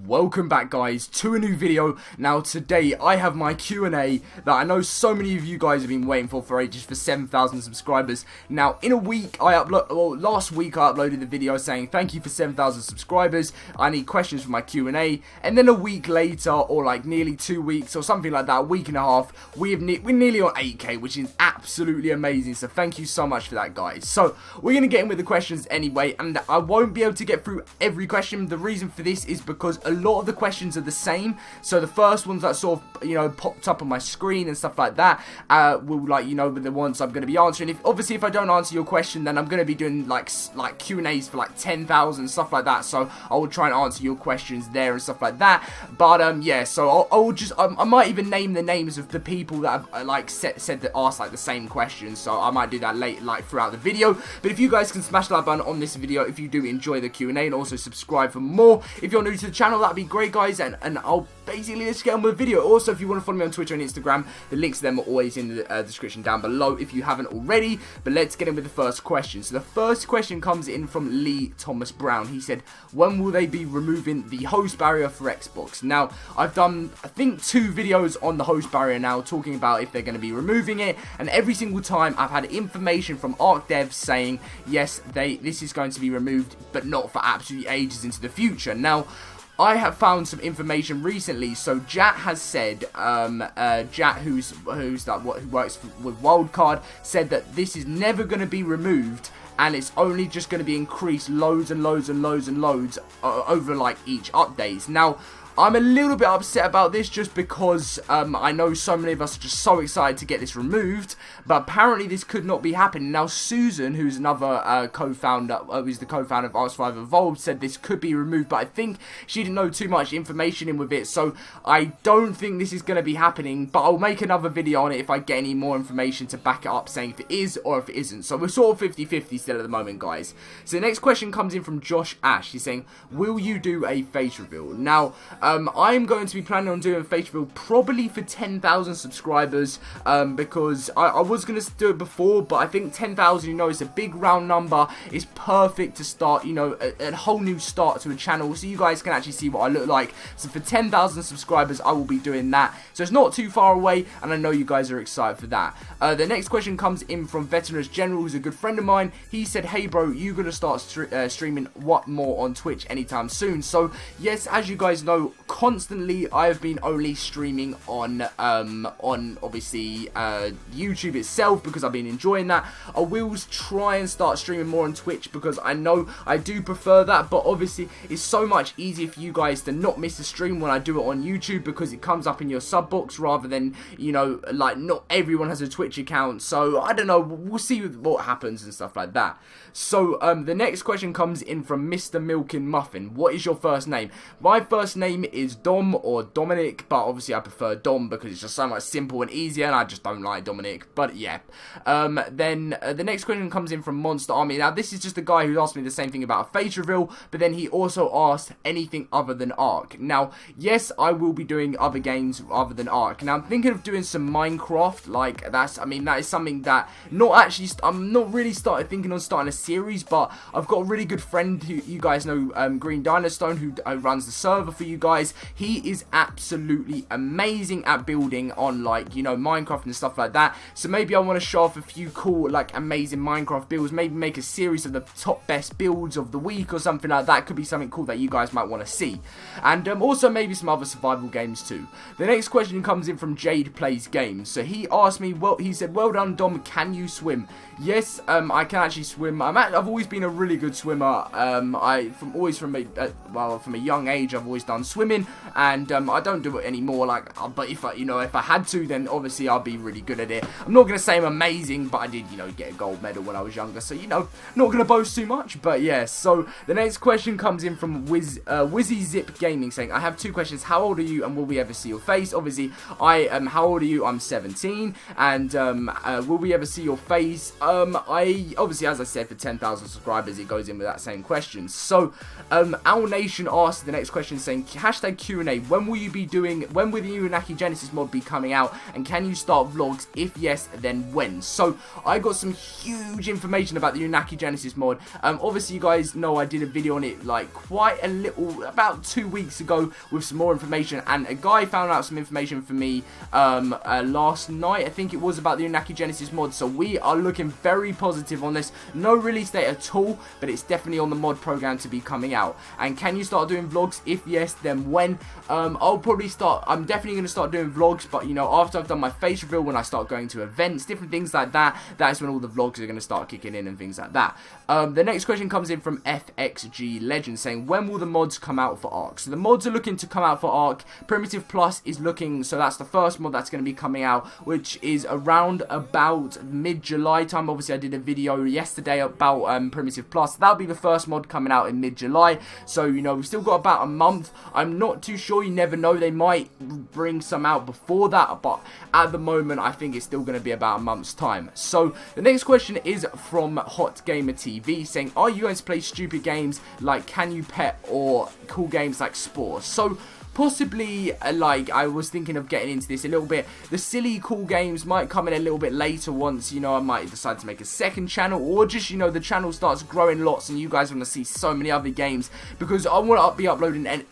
Welcome back guys to a new video. Now today I have my Q&A that I know so many of you guys have been waiting for ages, for 7,000 subscribers. Now in a week last week I uploaded the video saying thank you for 7,000 subscribers, I need questions for my Q&A, and then a week later, or like nearly 2 weeks or something like that, a week and a half, we're nearly on 8k, which is absolutely amazing. So thank you so much for that guys. So we're going to get in with the questions anyway, and I won't be able to get through every question. The reason for this is because a lot of the questions are the same. So the first ones that sort of, popped up on my screen and stuff like that, will be the ones I'm going to be answering. If I don't answer your question, then I'm going to be doing like Q&As for like 10,000, stuff like that. So I will try and answer your questions there and stuff like that. But yeah, so I might even name the names of the people that have said that asked the same questions. So I might do that throughout the video. But if you guys can smash the like button on this video if you do enjoy the Q&A, and also subscribe for more if you're new to the channel, that'd be great guys. And I'll basically, let's get on with the video. Also, if you want to follow me on Twitter and Instagram, the links to them are always in the description down below if you haven't already. But let's get in with the first question. So the first question comes in from Lee Thomas Brown. He said, when will they be removing the host barrier for Xbox? Now, I've done, I think, 2 videos on the host barrier now, talking about if they're going to be removing it, and every single time I've had information from Arc Devs saying, yes, this is going to be removed, but not for absolutely ages into the future. Now, I have found some information recently. So Jat has said, Jat, who works with Wildcard, said that this is never going to be removed, and it's only just going to be increased loads and loads and loads and loads over each updates. Now, I'm a little bit upset about this just because I know so many of us are just so excited to get this removed, but apparently this could not be happening. Now Susan, who's another co-founder, who's the co-founder of Arc Survival Evolved, said this could be removed, but I think she didn't know too much information in with it, so I don't think this is going to be happening, but I'll make another video on it if I get any more information to back it up, saying if it is or if it isn't. So we're sort of 50-50 still at the moment, guys. So the next question comes in from Josh Ash. He's saying, will you do a face reveal? Now, I'm going to be planning on doing a face reveal probably for 10,000 subscribers, because I was going to do it before, but I think 10,000, it's a big round number. It's perfect to start, a whole new start to a channel, so you guys can actually see what I look like. So for 10,000 subscribers, I will be doing that. So it's not too far away, and I know you guys are excited for that. The next question comes in from Veterans General, who's a good friend of mine. He said, hey bro, you going to start streaming what more on Twitch anytime soon? So yes, as you guys know, constantly I have been only streaming on obviously YouTube itself, because I've been enjoying that. I will try and start streaming more on Twitch, because I know I do prefer that, but obviously it's so much easier for you guys to not miss a stream when I do it on YouTube, because it comes up in your sub box rather than, not everyone has a Twitch account. So I don't know, we'll see what happens and stuff like that. So the next question comes in from Mr. Milkin Muffin. What is your first name? My first name is Dom, or Dominic, but obviously I prefer Dom because it's just so much simple and easier, and I just don't like Dominic. But yeah, then the next question comes in from Monster Army. Now this is just a guy who asked me the same thing about a face reveal, but then he also asked anything other than Ark. Now yes, I will be doing other games other than Ark. Now I'm thinking of doing some Minecraft. That is something that I'm not really thinking on starting a series, but I've got a really good friend who you guys know, Green Dynastone, who runs the server for you guys. He is absolutely amazing at building on Minecraft and stuff like that. So maybe I want to show off a few cool amazing Minecraft builds, maybe make a series of the top best builds of the week or something like that. Could be something cool that you guys might want to see. And also maybe some other survival games too. The next question comes in from Jade Plays Games. So he asked me, he said, well done Dom, can you swim? Yes, I can actually swim. I've always been a really good swimmer. From a young age I've always done swimming, and I don't do it anymore, but if I had to, then obviously I'll be really good at it. I'm not gonna say I'm amazing, but I did get a gold medal when I was younger, so not gonna boast too much. But yeah, so the next question comes in from Wizzy Zip Gaming, saying, I have 2 questions. How old are you, and will we ever see your face? Obviously how old are you? I'm 17, and will we ever see your face? I obviously, as I said, for 10,000 subscribers it goes in with that same question. So Owl Nation asked the next question, saying, hashtag Q&A. When will the new Unagi Genesis mod be coming out, and can you start vlogs? If yes, then when? So I got some huge information about the Unagi Genesis mod. Obviously you guys know I did a video on it like quite a little, about 2 weeks ago, with some more information, and a guy found out some information for me last night, I think it was, about the Unagi Genesis mod. So we are looking very positive on this. No release date at all, but it's definitely on the mod program to be coming out. And can you start doing vlogs? If yes, then when? I'm definitely going to start doing vlogs, but you know, after I've done my face reveal, when I start going to events, different things like that, that's when all the vlogs are going to start kicking in and things like that. The next question comes in from FXG Legend, saying, when will the mods come out for Ark? So the mods are looking to come out for Ark. Primitive Plus is looking, so that's the first mod that's going to be coming out, which is around about mid-July time. Obviously I did a video yesterday about Primitive Plus. That'll be the first mod coming out in mid-July, so you know, we've still got about a month. I'm not too sure, you never know, they might bring some out before that, but at the moment I think it's still going to be about a month's time. So the next question is from Hot Gamer TV, saying, are you going to play stupid games like Can You Pet or cool games like Spore? So possibly, like, I was thinking of getting into this a little bit. The silly cool games might come in a little bit later, once, you know, I might decide to make a second channel, or just, you know, the channel starts growing lots and you guys want to see so many other games, because I want to be uploading, I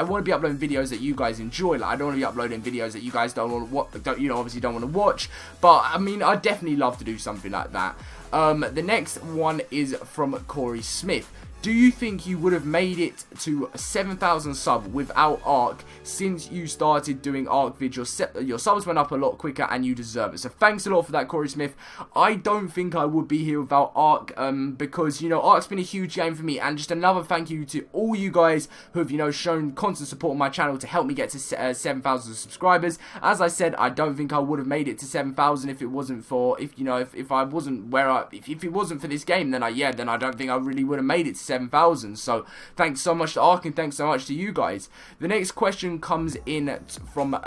want to be uploading videos that you guys enjoy. Like, I don't want to be uploading videos that you guys obviously don't want to watch, but I mean, I'd definitely love to do something like that. The next one is from Corey Smith. Do you think you would have made it to 7,000 sub without Ark? Since you started doing Ark vids, your subs went up a lot quicker and you deserve it. So thanks a lot for that, Corey Smith. I don't think I would be here without Ark, because, you know, Ark's been a huge game for me. And just another thank you to all you guys who have, you know, shown constant support on my channel to help me get to 7,000 subscribers. As I said, I don't think I would have made it to 7,000 if it wasn't for, if I wasn't if it wasn't for this game, then I don't think I really would have made it to 7,000. So thanks so much to Ark, and thanks so much to you guys. The next question comes in from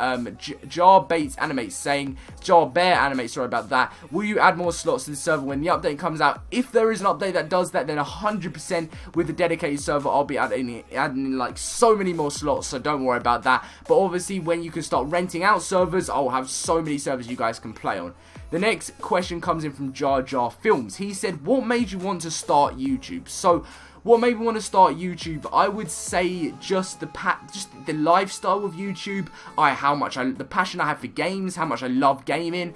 Jar Bear Animate, sorry about that. Will you add more slots to the server when the update comes out? If there is an update that does that, then 100% with the dedicated server, I'll be adding like so many more slots, so don't worry about that. But obviously when you can start renting out servers, I'll have so many servers you guys can play on. The next question comes in from Jar Jar Films. He said, what made you want to start YouTube? So what made me want to start YouTube? I would say just the lifestyle of YouTube, the passion I have for games, how much I love gaming,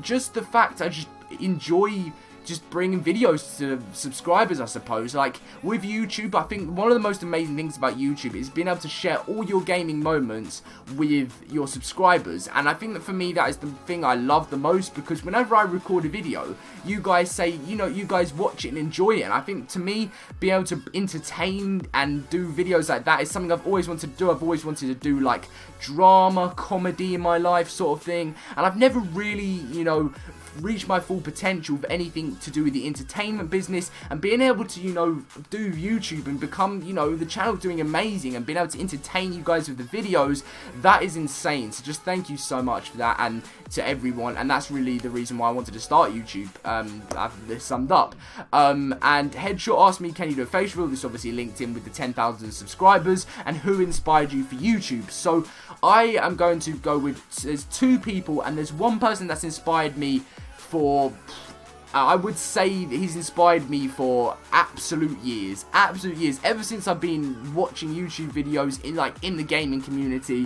just the fact I just enjoy just bringing videos to subscribers, I suppose. Like, with YouTube, I think one of the most amazing things about YouTube is being able to share all your gaming moments with your subscribers. And I think that for me, that is the thing I love the most, because whenever I record a video, you guys say, you know, you guys watch it and enjoy it. And I think, to me, being able to entertain and do videos like that is something I've always wanted to do. I've always wanted to do, like, drama, comedy in my life sort of thing. And I've never really, you know, reach my full potential of anything to do with the entertainment business, and being able to, you know, do YouTube and become, you know, the channel doing amazing and being able to entertain you guys with the videos, that is insane. So just thank you so much for that, and to everyone, and that's really the reason why I wanted to start YouTube. I've this summed up. And Headshot asked me, can you do a face reveal? This obviously linked in with the 10,000 subscribers, and who inspired you for YouTube? So I am going to go with, there's two people, and there's one person that's inspired me for, I would say he's inspired me for absolute years, ever since I've been watching YouTube videos in the gaming community,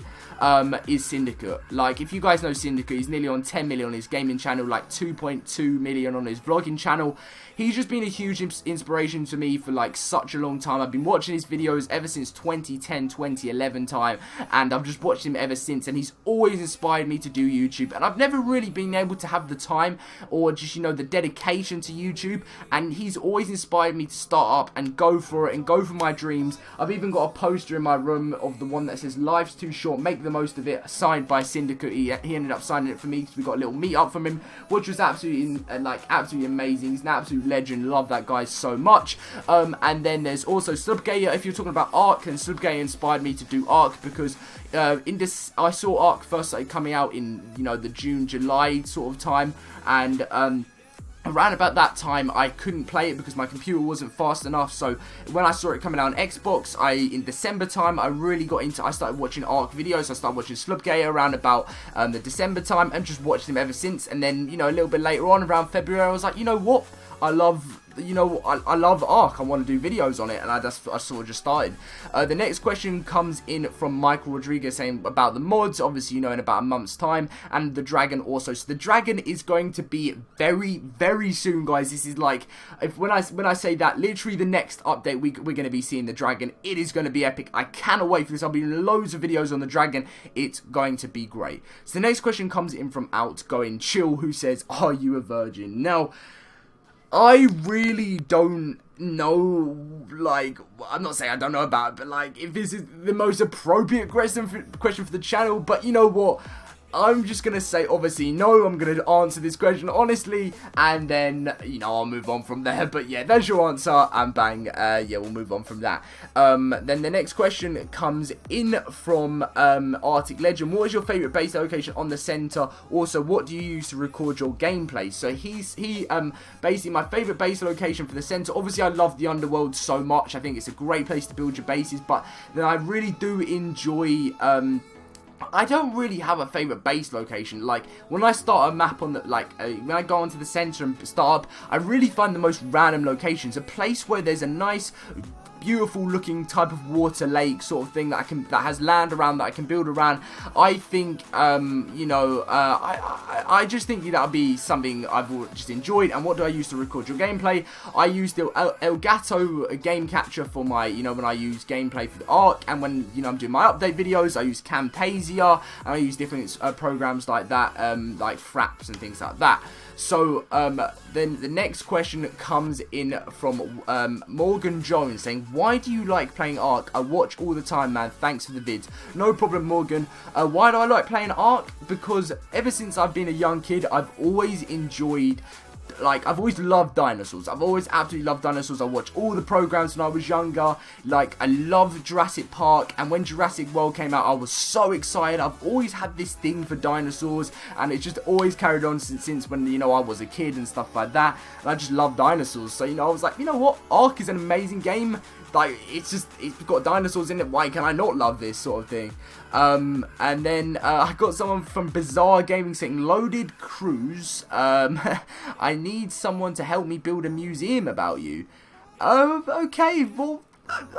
is Syndicate. Like, if you guys know Syndicate, he's nearly on 10 million on his gaming channel, like 2.2 million on his vlogging channel. He's just been a huge inspiration to me for like such a long time. I've been watching his videos ever since 2010, 2011 time, and I've just watched him ever since, and he's always inspired me to do YouTube. And I've never really been able to have the time or just, you know, the dedication to YouTube, and he's always inspired me to start up and go for it and go for my dreams. I've even got a poster in my room of the one that says "Life's too short, make the most of it," signed by Syndicate. He ended up signing it for me because we got a little meet up from him, which was absolutely amazing. He's an absolute legend. Love that guy so much. And then there's also Subgator. If you're talking about Ark, and Subgator inspired me to do Ark because I saw Ark first coming out in, you know, the June, July sort of time, and around about that time, I couldn't play it because my computer wasn't fast enough. So when I saw it coming out on Xbox, in December time, I really got into. I started watching Ark videos. I started watching Slupgate around about the December time, and just watched him ever since. And then, you know, a little bit later on, around February, I was like, you know what, I love Ark. I want to do videos on it, and I sort of just started. The next question comes in from Michael Rodriguez saying about the mods, obviously, you know, in about a month's time, and the Dragon also. So the Dragon is going to be very, very soon, guys. This is like, when I say that, literally the next update we're going to be seeing the Dragon. It is going to be epic. I cannot wait for this. I'll be doing loads of videos on the Dragon. It's going to be great. So the next question comes in from Outgoing Chill, who says, "Are you a virgin?" Now, I really don't know, like, I'm not saying I don't know about it, but, like, if this is the most appropriate question for the channel, but you know what? I'm just going to say, obviously, no, I'm going to answer this question honestly, and then, you know, I'll move on from there. But yeah, there's your answer, and bang, yeah, we'll move on from that. Then the next question comes in from Arctic Legend. What is your favourite base location on the centre? Also, what do you use to record your gameplay? So basically, my favourite base location for the centre, obviously, I love the Underworld so much. I think it's a great place to build your bases, but then I really do enjoy, I don't really have a favourite base location. Like, when I start a map on the, when I go onto the centre and start up, I really find the most random locations. A place where there's a nice, beautiful looking type of water lake sort of thing that has land around that I can build around. I think I just think that would be something I've just enjoyed. And what do I use to record your gameplay? I use the Elgato game capture for my, when I use gameplay for the Ark, and when I'm doing my update videos, I use Camtasia, and I use different programs like that, like Fraps and things like that. So then the next question comes in from Morgan Jones saying, "Why do you like playing Ark? I watch all the time, man. Thanks for the vids." No problem, Morgan. Why do I like playing Ark? Because ever since I've been a young kid, I've always enjoyed, I've always loved dinosaurs. I've always absolutely loved dinosaurs. I watched all the programs when I was younger. Like, I loved Jurassic Park, and when Jurassic World came out, I was so excited. I've always had this thing for dinosaurs, and it's just always carried on since when, I was a kid and stuff like that. And I just love dinosaurs. So, I was like, you know what? Ark is an amazing game. Like, it's got dinosaurs in it. Why can I not love this sort of thing? And then I got someone from Bizarre Gaming saying, "Loaded Cruise, I need someone to help me build a museum about you." Okay, well,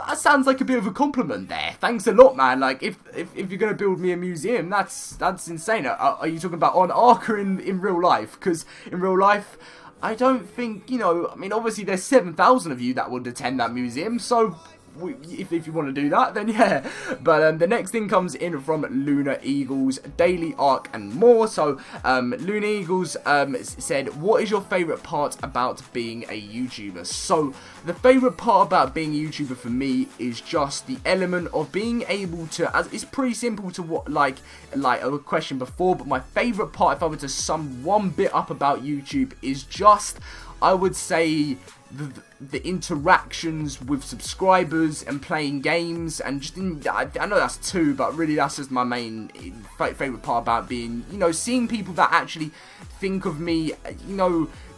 that sounds like a bit of a compliment there. Thanks a lot, man. Like, if you're gonna build me a museum, that's insane. Are you talking about on Ark or in real life? Because in real life, I don't think, I mean, obviously there's 7,000 of you that would attend that museum, so if you want to do that, then yeah. But the next thing comes in from Lunar Eagles, Daily Ark and more. So Lunar Eagles said, "What is your favourite part about being a YouTuber?" So the favourite part about being a YouTuber for me is just the element of being able to, as it's pretty simple to what, like a question before, but my favourite part, if I were to sum one bit up about YouTube, is just, I would say, the interactions with subscribers and playing games, and just I know that's two, but really that's just my main favourite part about being, seeing people that actually think of me,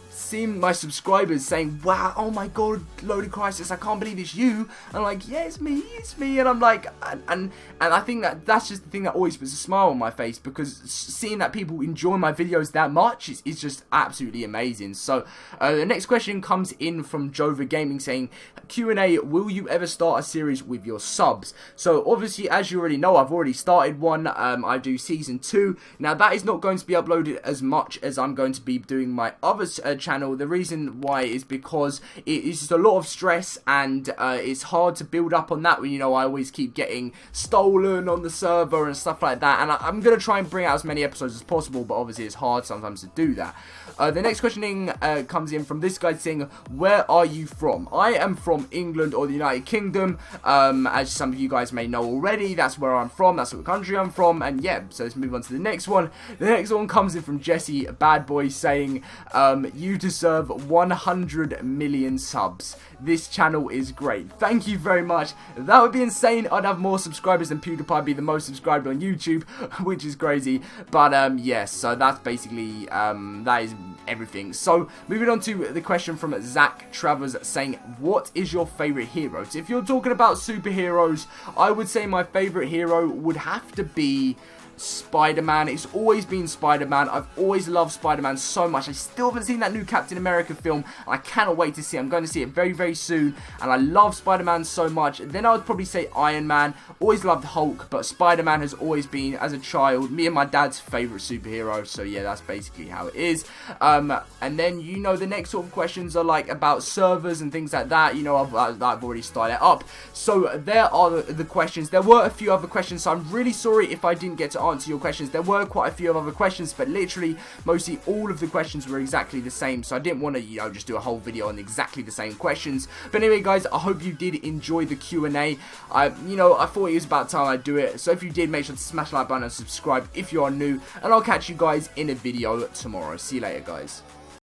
seeing my subscribers saying, "Wow, oh my god, Loaded Crisis, I can't believe it's you." I'm like, "Yeah, it's me," and I'm like, and I think that's just the thing that always puts a smile on my face, because seeing that people enjoy my videos that much is just absolutely amazing. So the next question comes in from Jova Gaming saying, "Q&A, will you ever start a series with your subs?" So obviously, as you already know, I've already started one. I do season 2. Now that is not going to be uploaded as much as I'm going to be doing my other channel. The reason why is because it is just a lot of stress, and it's hard to build up on that when, I always keep getting stolen on the server and stuff like that. And I'm going to try and bring out as many episodes as possible, but obviously it's hard sometimes to do that. The next questioning comes in from this guy saying, "Where are you from?" I am from England, or the United Kingdom. As some of you guys may know already, that's where I'm from. That's what country I'm from. And yeah, so let's move on to the next one. The next one comes in from Jesse Bad Boy saying, "You you to serve 100 million subs. This channel is great. Thank you very much. That would be insane. I'd have more subscribers than PewDiePie, be the most subscribed on YouTube, which is crazy. But yes, so that's basically that is everything. So moving on to the question from Zach Travers saying, what is your favorite hero? So if you're talking about superheroes, I would say my favorite hero would have to be Spider-Man. It's always been Spider-Man. I've always loved Spider-Man so much. I still haven't seen that new Captain America film, and I cannot wait to see it. I'm going to see it very, very soon, and I love Spider-Man so much. Then I would probably say Iron Man. Always loved Hulk, but Spider-Man has always been, as a child, me and my dad's favourite superhero. So yeah, that's basically how it is. And then, you know, the next sort of questions are like about servers and things like that. You know, I've already started it up. So there are the questions. There were a few other questions, so I'm really sorry if I didn't get to answer your questions. There were quite a few other questions, but literally mostly all of the questions were exactly the same, so I didn't want to, you know, just do a whole video on exactly the same questions. But anyway, guys, I hope you did enjoy the Q&A. You know, I thought it was about time I do it, so if you did, make sure to smash the like button and subscribe if you are new, and I'll catch you guys in a video tomorrow. See you later, guys.